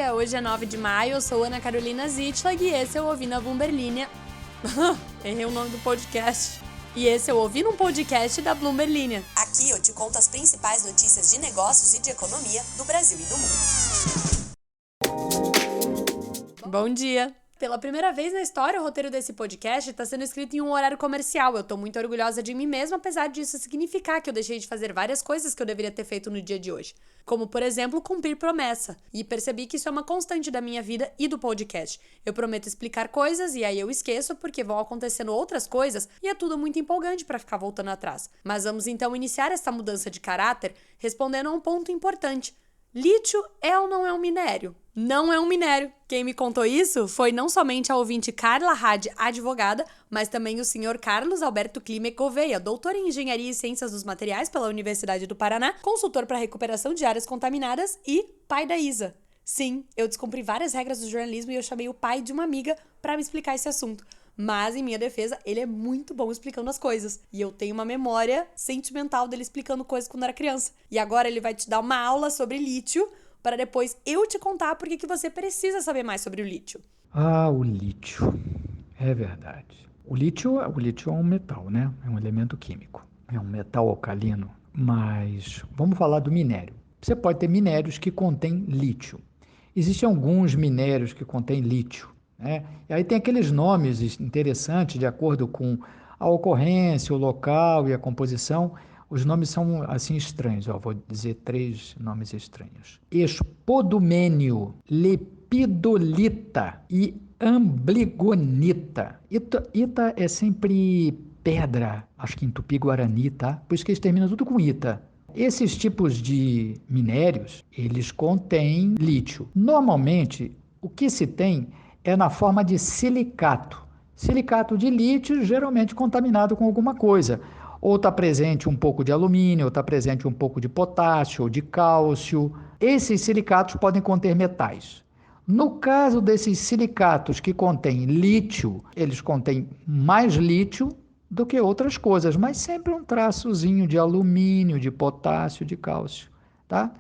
dia, hoje é 9 de maio, eu sou Ana Carolina Zitlag e esse é o Ouvindo a Bloomberg Linha. Errei o nome do podcast. E esse é o Ouvindo um Podcast da Bloomberg Linha. Aqui eu te conto as principais notícias de negócios e de economia do Brasil e do mundo. Bom dia! Pela primeira vez na história, o roteiro desse podcast está sendo escrito em um horário comercial. Eu tô muito orgulhosa de mim mesma, apesar disso significar que eu deixei de fazer várias coisas que eu deveria ter feito no dia de hoje. Como, por exemplo, cumprir promessa. E percebi que isso é uma constante da minha vida e do podcast. Eu prometo explicar coisas e aí eu esqueço porque vão acontecendo outras coisas e é tudo muito empolgante para ficar voltando atrás. Mas vamos então iniciar essa mudança de caráter respondendo a um ponto importante. Lítio é ou não é um minério? Não é um minério. Quem me contou isso foi não somente a ouvinte Carla Hadi, advogada, mas também o senhor Carlos Alberto Clime Gouveia, doutor em Engenharia e Ciências dos Materiais pela Universidade do Paraná, consultor para recuperação de áreas contaminadas e pai da Isa. Sim, eu descumpri várias regras do jornalismo e eu chamei o pai de uma amiga para me explicar esse assunto. Mas, em minha defesa, ele é muito bom explicando as coisas. E eu tenho uma memória sentimental dele explicando coisas quando era criança. E agora ele vai te dar uma aula sobre lítio, para depois eu te contar por que você precisa saber mais sobre o lítio. O lítio. É verdade. O lítio é um metal, né? É um elemento químico. É um metal alcalino. Mas vamos falar do minério. Você pode ter minérios que contêm lítio. Existem alguns minérios que contêm lítio, né? E aí tem aqueles nomes interessantes de acordo com a ocorrência, o local e a composição. Os nomes são assim estranhos, vou dizer 3 nomes estranhos. Espodumênio, lepidolita e ambligonita. Ita é sempre pedra, acho que em tupi-guarani, tá? Por isso que eles terminam tudo com ita. Esses tipos de minérios, eles contêm lítio. Normalmente, o que se tem é na forma de silicato. Silicato de lítio, geralmente contaminado com alguma coisa. Ou está presente um pouco de alumínio, ou está presente um pouco de potássio, ou de cálcio. Esses silicatos podem conter metais. No caso desses silicatos que contêm lítio, eles contêm mais lítio do que outras coisas, mas sempre um traçozinho de alumínio, de potássio, de cálcio, tá?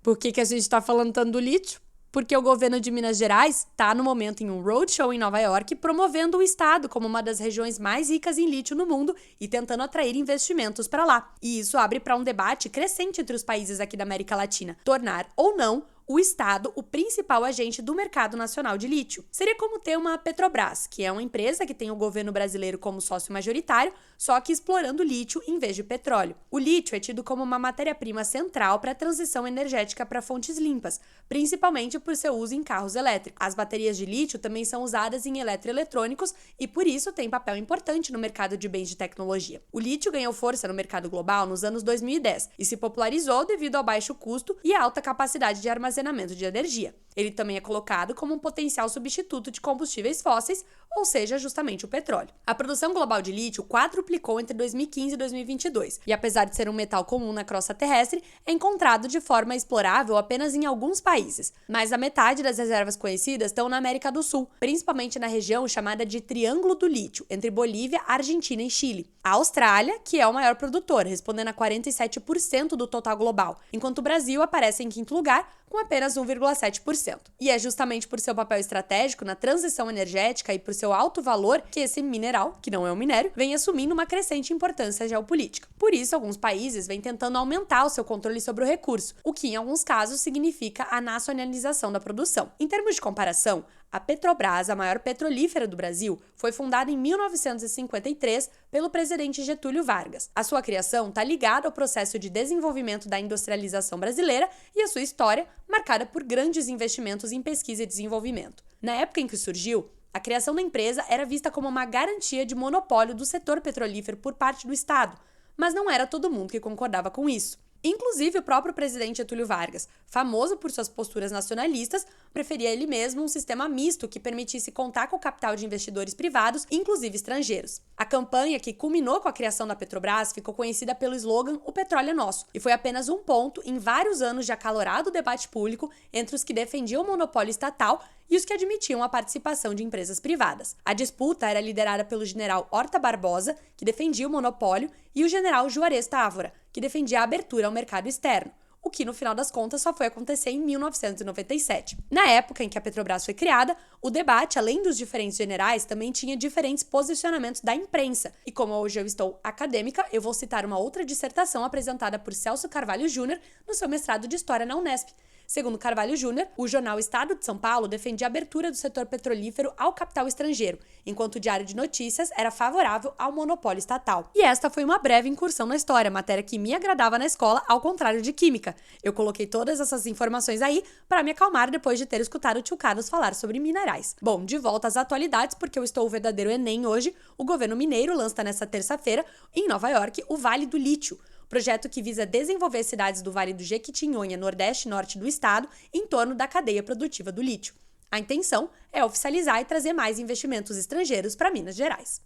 Por que a gente está falando tanto do lítio? Porque o governo de Minas Gerais está, no momento, em um roadshow em Nova York, promovendo o estado como uma das regiões mais ricas em lítio no mundo e tentando atrair investimentos para lá. E isso abre para um debate crescente entre os países aqui da América Latina, tornar ou não o Estado o principal agente do mercado nacional de lítio. Seria como ter uma Petrobras, que é uma empresa que tem o governo brasileiro como sócio majoritário, só que explorando lítio em vez de petróleo. O lítio é tido como uma matéria-prima central para a transição energética para fontes limpas, principalmente por seu uso em carros elétricos. As baterias de lítio também são usadas em eletroeletrônicos e, por isso, têm papel importante no mercado de bens de tecnologia. O lítio ganhou força no mercado global nos anos 2010 e se popularizou devido ao baixo custo e à alta capacidade de armazenamento de energia. Ele também é colocado como um potencial substituto de combustíveis fósseis, ou seja, justamente o petróleo. A produção global de lítio quadruplicou entre 2015 e 2022, e apesar de ser um metal comum na crosta terrestre, é encontrado de forma explorável apenas em alguns países. Mais da metade das reservas conhecidas estão na América do Sul, principalmente na região chamada de Triângulo do Lítio, entre Bolívia, Argentina e Chile. A Austrália, que é o maior produtor, respondendo a 47% do total global, enquanto o Brasil aparece em quinto lugar, com apenas 1,7%. E é justamente por seu papel estratégico na transição energética e por seu alto valor que esse mineral, que não é um minério, vem assumindo uma crescente importância geopolítica. Por isso, alguns países vêm tentando aumentar o seu controle sobre o recurso, o que em alguns casos significa a nacionalização da produção. Em termos de comparação, a Petrobras, a maior petrolífera do Brasil, foi fundada em 1953 pelo presidente Getúlio Vargas. A sua criação está ligada ao processo de desenvolvimento da industrialização brasileira e a sua história, marcada por grandes investimentos em pesquisa e desenvolvimento. Na época em que surgiu, a criação da empresa era vista como uma garantia de monopólio do setor petrolífero por parte do Estado, mas não era todo mundo que concordava com isso. Inclusive, o próprio presidente Getúlio Vargas, famoso por suas posturas nacionalistas, preferia ele mesmo um sistema misto que permitisse contar com o capital de investidores privados, inclusive estrangeiros. A campanha que culminou com a criação da Petrobras ficou conhecida pelo slogan "O petróleo é nosso", e foi apenas um ponto em vários anos de acalorado debate público entre os que defendiam o monopólio estatal e os que admitiam a participação de empresas privadas. A disputa era liderada pelo general Horta Barbosa, que defendia o monopólio, e o general Juarez Távora, que defendia a abertura ao mercado externo. o que no final das contas só foi acontecer em 1997. Na época em que a Petrobras foi criada, o debate, além dos diferentes generais, também tinha diferentes posicionamentos da imprensa. E como hoje eu estou acadêmica, eu vou citar uma outra dissertação apresentada por Celso Carvalho Júnior no seu mestrado de História na Unesp. Segundo Carvalho Júnior, o jornal Estado de São Paulo defendia a abertura do setor petrolífero ao capital estrangeiro, enquanto o Diário de Notícias era favorável ao monopólio estatal. E esta foi uma breve incursão na história, matéria que me agradava na escola, ao contrário de química. Eu coloquei todas essas informações aí para me acalmar depois de ter escutado o tio Carlos falar sobre minerais. Bom, de volta às atualidades, porque eu estou o verdadeiro Enem hoje, o governo mineiro lança nesta terça-feira, em Nova York, o Vale do Lítio, projeto que visa desenvolver cidades do Vale do Jequitinhonha, nordeste e norte do estado, em torno da cadeia produtiva do lítio. A intenção é oficializar e trazer mais investimentos estrangeiros para Minas Gerais.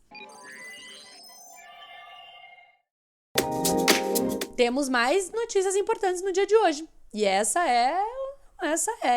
Temos mais notícias importantes no dia de hoje. E essa é,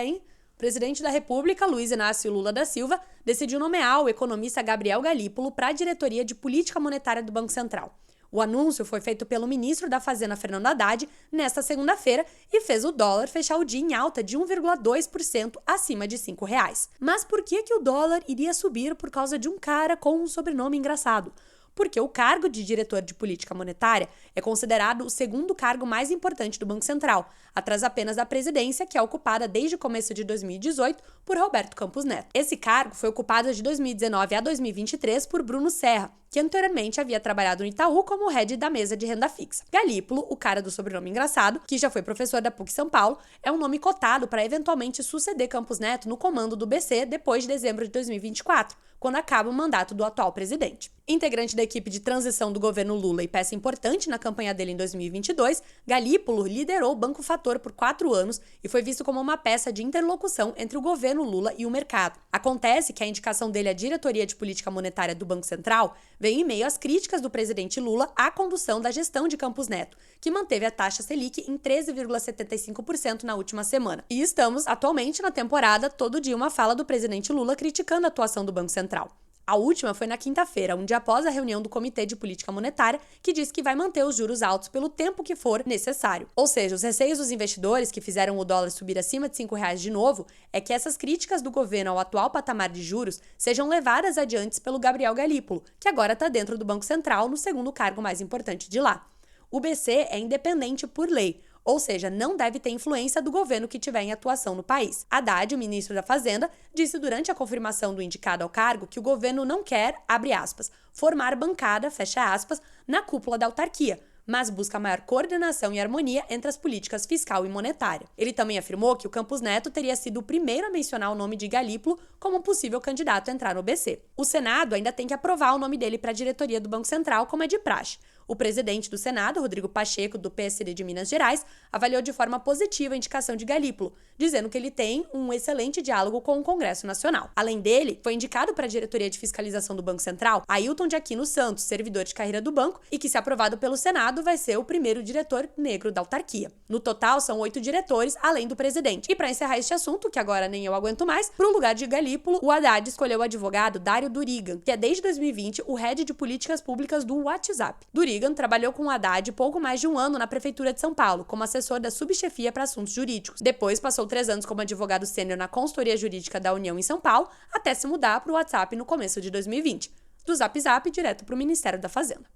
hein? O presidente da República, Luiz Inácio Lula da Silva, decidiu nomear o economista Gabriel Galípolo para a diretoria de política monetária do Banco Central. O anúncio foi feito pelo ministro da Fazenda, Fernando Haddad, nesta segunda-feira e fez o dólar fechar o dia em alta de 1,2% acima de R$ 5,00. Mas por que o dólar iria subir por causa de um cara com um sobrenome engraçado? Porque o cargo de diretor de política monetária é considerado o segundo cargo mais importante do Banco Central, atrás apenas da presidência, que é ocupada desde o começo de 2018 por Roberto Campos Neto. Esse cargo foi ocupado de 2019 a 2023 por Bruno Serra, que anteriormente havia trabalhado no Itaú como head da mesa de renda fixa. Galípolo, o cara do sobrenome engraçado, que já foi professor da PUC São Paulo, é um nome cotado para eventualmente suceder Campos Neto no comando do BC depois de dezembro de 2024, quando acaba o mandato do atual presidente. Integrante da equipe de transição do governo Lula e peça importante na campanha dele em 2022, Galípolo liderou o Banco Fator por 4 anos e foi visto como uma peça de interlocução entre o governo Lula e o mercado. Acontece que a indicação dele à diretoria de política monetária do Banco Central vem em meio às críticas do presidente Lula à condução da gestão de Campos Neto, que manteve a taxa Selic em 13,75% na última semana. E estamos, atualmente, na temporada, todo dia uma fala do presidente Lula criticando a atuação do Banco Central. A última foi na quinta-feira, um dia após a reunião do Comitê de Política Monetária, que disse que vai manter os juros altos pelo tempo que for necessário. Ou seja, os receios dos investidores que fizeram o dólar subir acima de R$ 5,00 de novo é que essas críticas do governo ao atual patamar de juros sejam levadas adiante pelo Gabriel Galípolo, que agora está dentro do Banco Central no segundo cargo mais importante de lá. O BC é independente por lei, ou seja, não deve ter influência do governo que tiver em atuação no país. Haddad, o ministro da Fazenda, disse durante a confirmação do indicado ao cargo que o governo não quer, abre aspas, formar bancada, fecha aspas, na cúpula da autarquia, mas busca maior coordenação e harmonia entre as políticas fiscal e monetária. Ele também afirmou que o Campos Neto teria sido o primeiro a mencionar o nome de Galípolo como possível candidato a entrar no BC. O Senado ainda tem que aprovar o nome dele para a diretoria do Banco Central, como é de praxe. O presidente do Senado, Rodrigo Pacheco, do PSD de Minas Gerais, avaliou de forma positiva a indicação de Galípolo, dizendo que ele tem um excelente diálogo com o Congresso Nacional. Além dele, foi indicado para a diretoria de fiscalização do Banco Central Ailton de Aquino Santos, servidor de carreira do banco, e que, se aprovado pelo Senado, vai ser o primeiro diretor negro da autarquia. No total, são 8 diretores, além do presidente. E para encerrar este assunto, que agora nem eu aguento mais, para o lugar de Galípolo, o Haddad escolheu o advogado Dário Durigan, que é desde 2020 o head de políticas públicas do WhatsApp. Durigan trabalhou com o Haddad pouco mais de um ano na Prefeitura de São Paulo, como assessor da subchefia para assuntos jurídicos. Depois passou 3 anos como advogado sênior na consultoria jurídica da União em São Paulo, até se mudar para o WhatsApp no começo de 2020. Do Zap Zap direto para o Ministério da Fazenda.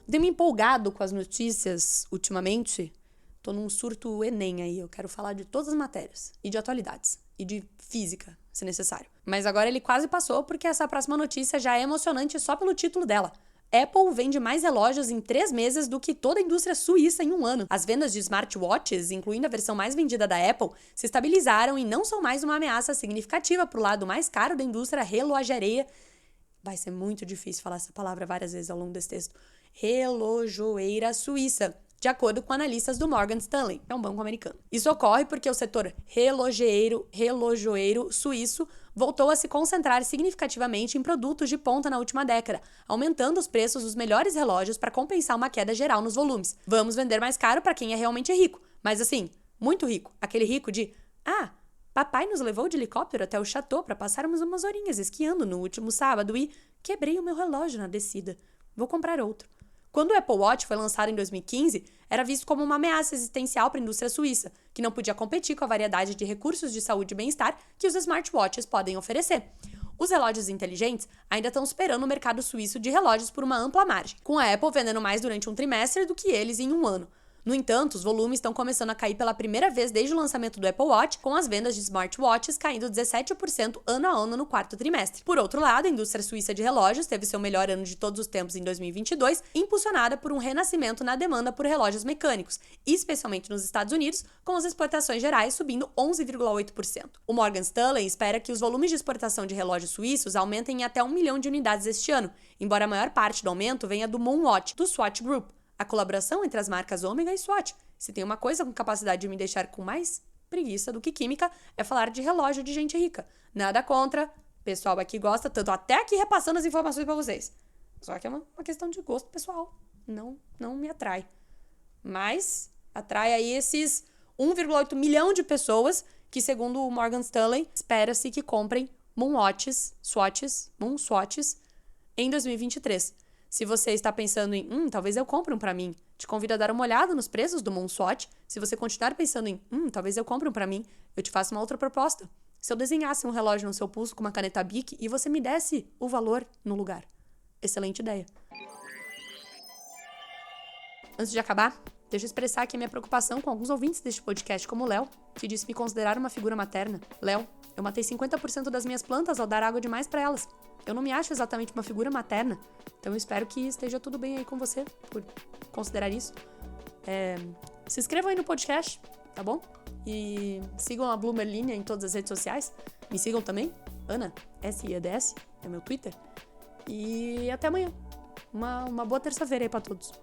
Dei me empolgado com as notícias ultimamente. Tô num surto Enem aí, eu quero falar de todas as matérias, e de atualidades, e de física, se necessário. Mas agora ele quase passou porque essa próxima notícia já é emocionante só pelo título dela. Apple vende mais relógios em 3 meses do que toda a indústria suíça em um ano. As vendas de smartwatches, incluindo a versão mais vendida da Apple, se estabilizaram e não são mais uma ameaça significativa para o lado mais caro da indústria relojaria. Vai ser muito difícil falar essa palavra várias vezes ao longo desse texto. Relojoeira suíça, de acordo com analistas do Morgan Stanley, é um banco americano. Isso ocorre porque o setor relojoeiro suíço voltou a se concentrar significativamente em produtos de ponta na última década, aumentando os preços dos melhores relógios para compensar uma queda geral nos volumes. Vamos vender mais caro para quem é realmente rico, mas assim, muito rico. Aquele rico de, papai nos levou de helicóptero até o chateau para passarmos umas horinhas esquiando no último sábado e quebrei o meu relógio na descida. Vou comprar outro. Quando o Apple Watch foi lançado em 2015, era visto como uma ameaça existencial para a indústria suíça, que não podia competir com a variedade de recursos de saúde e bem-estar que os smartwatches podem oferecer. Os relógios inteligentes ainda estão superando o mercado suíço de relógios por uma ampla margem, com a Apple vendendo mais durante um trimestre do que eles em um ano. No entanto, os volumes estão começando a cair pela primeira vez desde o lançamento do Apple Watch, com as vendas de smartwatches caindo 17% ano a ano no quarto trimestre. Por outro lado, a indústria suíça de relógios teve seu melhor ano de todos os tempos em 2022, impulsionada por um renascimento na demanda por relógios mecânicos, especialmente nos Estados Unidos, com as exportações gerais subindo 11,8%. O Morgan Stanley espera que os volumes de exportação de relógios suíços aumentem em até 1 milhão de unidades este ano, embora a maior parte do aumento venha do Moonwatch, do Swatch Group, a colaboração entre as marcas Omega e Swatch. Se tem uma coisa com capacidade de me deixar com mais preguiça do que química, é falar de relógio de gente rica. Nada contra, o pessoal aqui gosta, tanto até aqui repassando as informações pra vocês. Só que é uma questão de gosto pessoal, não me atrai. Mas atrai aí esses 1,8 milhão de pessoas que, segundo o Morgan Stanley, espera-se que comprem Moonswatches em 2023. Se você está pensando em, talvez eu compre um pra mim, te convido a dar uma olhada nos preços do Moonswatch. Se você continuar pensando em, talvez eu compre um pra mim, eu te faço uma outra proposta. Se eu desenhasse um relógio no seu pulso com uma caneta Bic e você me desse o valor no lugar. Excelente ideia. Antes de acabar, deixa eu expressar aqui a minha preocupação com alguns ouvintes deste podcast, como o Léo, que disse me considerar uma figura materna. Léo, eu matei 50% das minhas plantas ao dar água demais pra elas. Eu não me acho exatamente uma figura materna, então eu espero que esteja tudo bem aí com você por considerar isso. Se inscrevam aí no podcast, tá bom? E sigam a Bloomer Linha em todas as redes sociais. Me sigam também, Ana, SIADS, é meu Twitter. E até amanhã. Uma boa terça-feira aí pra todos.